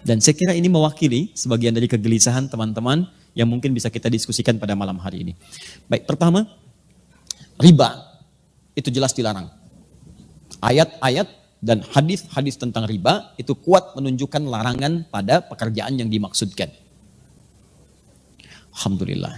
Dan saya kira ini mewakili sebagian dari kegelisahan teman-teman yang mungkin bisa kita diskusikan pada malam hari ini. Baik, pertama, riba itu jelas dilarang. Ayat-ayat dan hadis-hadis tentang riba itu kuat menunjukkan larangan pada pekerjaan yang dimaksudkan. Alhamdulillah.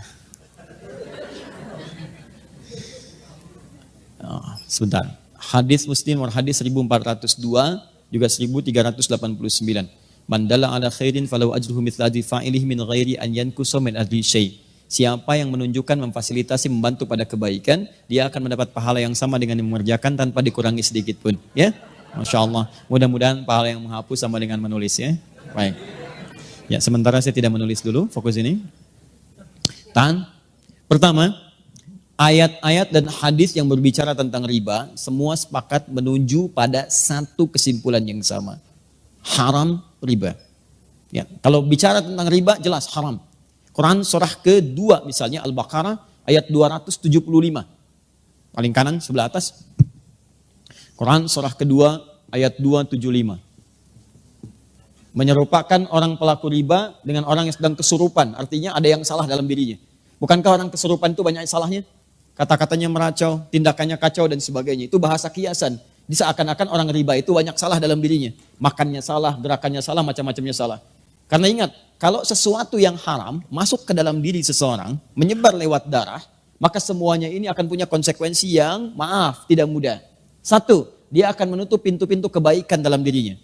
Sebentar. Hadis Muslim nomor hadis 1402 juga 1389. Man dalla ala khairin falau ajruhu mithla ajri fa'ilihi min ghairi an yankusa min ajri syai'. Siapa yang menunjukkan, memfasilitasi, membantu pada kebaikan, dia akan mendapat pahala yang sama dengan yang mengerjakan tanpa dikurangi sedikit pun. Ya, Masya Allah. Mudah-mudahan pahala yang menghapus sama dengan menulis ya. Baik. Ya, sementara saya tidak menulis dulu, fokus ini. Pertama, ayat-ayat dan hadis yang berbicara tentang riba, semua sepakat menuju pada satu kesimpulan yang sama. Haram riba. Ya, kalau bicara tentang riba, jelas haram. Quran surah kedua misalnya Al-Baqarah ayat 275. Paling kanan sebelah atas. Quran surah kedua ayat 275. Menyerupakan orang pelaku riba dengan orang yang sedang kesurupan. Artinya ada yang salah dalam dirinya. Bukankah orang kesurupan itu banyak salahnya? Kata-katanya meracau, tindakannya kacau dan sebagainya. Itu bahasa kiasan. Seakan-akan orang riba itu banyak salah dalam dirinya. Makannya salah, gerakannya salah, macam-macamnya salah. Karena ingat, kalau sesuatu yang haram masuk ke dalam diri seseorang, menyebar lewat darah, maka semuanya ini akan punya konsekuensi yang tidak mudah. Satu, dia akan menutup pintu-pintu kebaikan dalam dirinya.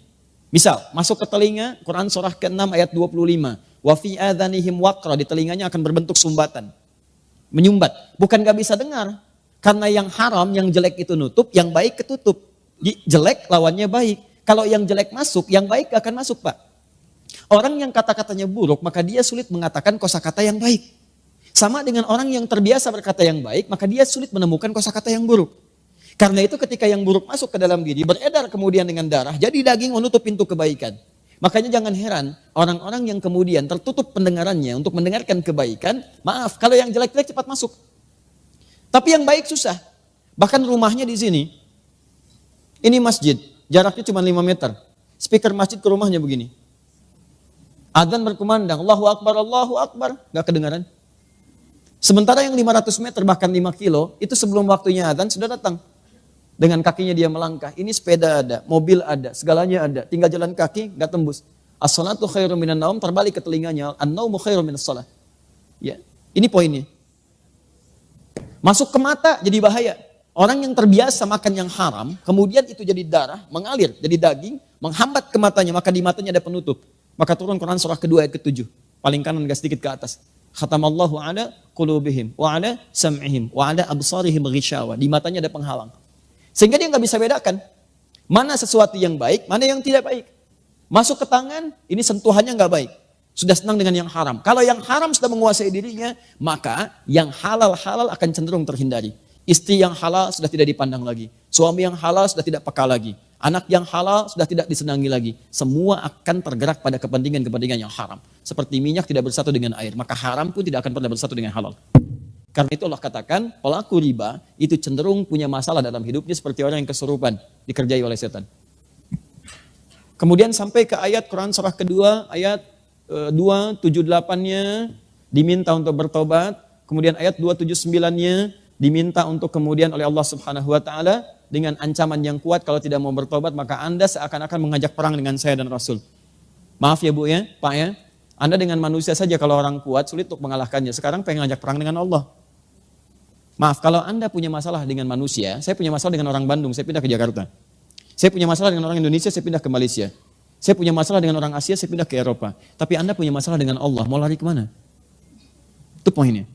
Misal, masuk ke telinga, Quran surah ke-6 ayat 25. Wa fi adhanihim waqra, di telinganya akan berbentuk sumbatan. Menyumbat. Bukan gak bisa dengar. Karena yang haram, yang jelek itu nutup, yang baik ketutup. Jelek lawannya baik. Kalau yang jelek masuk, yang baik gak akan masuk, Pak. Orang yang kata-katanya buruk, maka dia sulit mengatakan kosakata yang baik. Sama dengan orang yang terbiasa berkata yang baik, maka dia sulit menemukan kosakata yang buruk. Karena itu ketika yang buruk masuk ke dalam diri, beredar kemudian dengan darah, jadi daging menutup pintu kebaikan. Makanya jangan heran, orang-orang yang kemudian tertutup pendengarannya untuk mendengarkan kebaikan, kalau yang jelek-jelek cepat masuk. Tapi yang baik susah. Bahkan rumahnya di sini, ini masjid, jaraknya cuma 5 meter. Speaker masjid ke rumahnya begini. Adzan berkumandang, Allahu Akbar, gak kedengaran. Sementara yang 500 meter bahkan 5 kilo, itu sebelum waktunya adzan sudah datang. Dengan kakinya dia melangkah, ini sepeda ada, mobil ada, segalanya ada. Tinggal jalan kaki, gak tembus. As-salatu khairum minan naum, terbalik ke telinganya, an-naumu khairum minas salah. Ya, ini poinnya. Masuk ke mata jadi bahaya. Orang yang terbiasa makan yang haram, kemudian itu jadi darah, mengalir, jadi daging, menghambat ke matanya, maka di matanya ada penutup. Maka turun Quran surah kedua ayat ke-7. Paling kanan agak sedikit ke atas. Khatamallahu ala qulubihim wa ala sam'ihim wa ala absarihim ghishawa. Di matanya ada penghalang. Sehingga dia nggak bisa bedakan mana sesuatu yang baik, mana yang tidak baik. Masuk ke tangan, ini sentuhannya nggak baik. Sudah senang dengan yang haram. Kalau yang haram sudah menguasai dirinya, maka yang halal-halal akan cenderung terhindari. Istri yang halal sudah tidak dipandang lagi. Suami yang halal sudah tidak peka lagi. Anak yang halal sudah tidak disenangi lagi. Semua akan tergerak pada kepentingan-kepentingan yang haram. Seperti minyak tidak bersatu dengan air, maka haram pun tidak akan pernah bersatu dengan halal. Karena itu Allah katakan, pelaku riba itu cenderung punya masalah dalam hidupnya seperti orang yang kesurupan, dikerjai oleh setan. Kemudian sampai ke ayat Quran surah kedua, ayat 278-nya diminta untuk bertobat. Kemudian ayat 279-nya diminta untuk kemudian oleh Allah Subhanahu wa taala dengan ancaman yang kuat, kalau tidak mau bertobat maka Anda seakan-akan mengajak perang dengan saya dan Rasul. Maaf ya Bu ya, Pak ya. Anda dengan manusia saja kalau orang kuat sulit untuk mengalahkannya. Sekarang pengen ngajak perang dengan Allah. Maaf, kalau Anda punya masalah dengan manusia, saya punya masalah dengan orang Bandung, saya pindah ke Jakarta. Saya punya masalah dengan orang Indonesia, saya pindah ke Malaysia. Saya punya masalah dengan orang Asia, saya pindah ke Eropa. Tapi Anda punya masalah dengan Allah, mau lari kemana? Itu poinnya.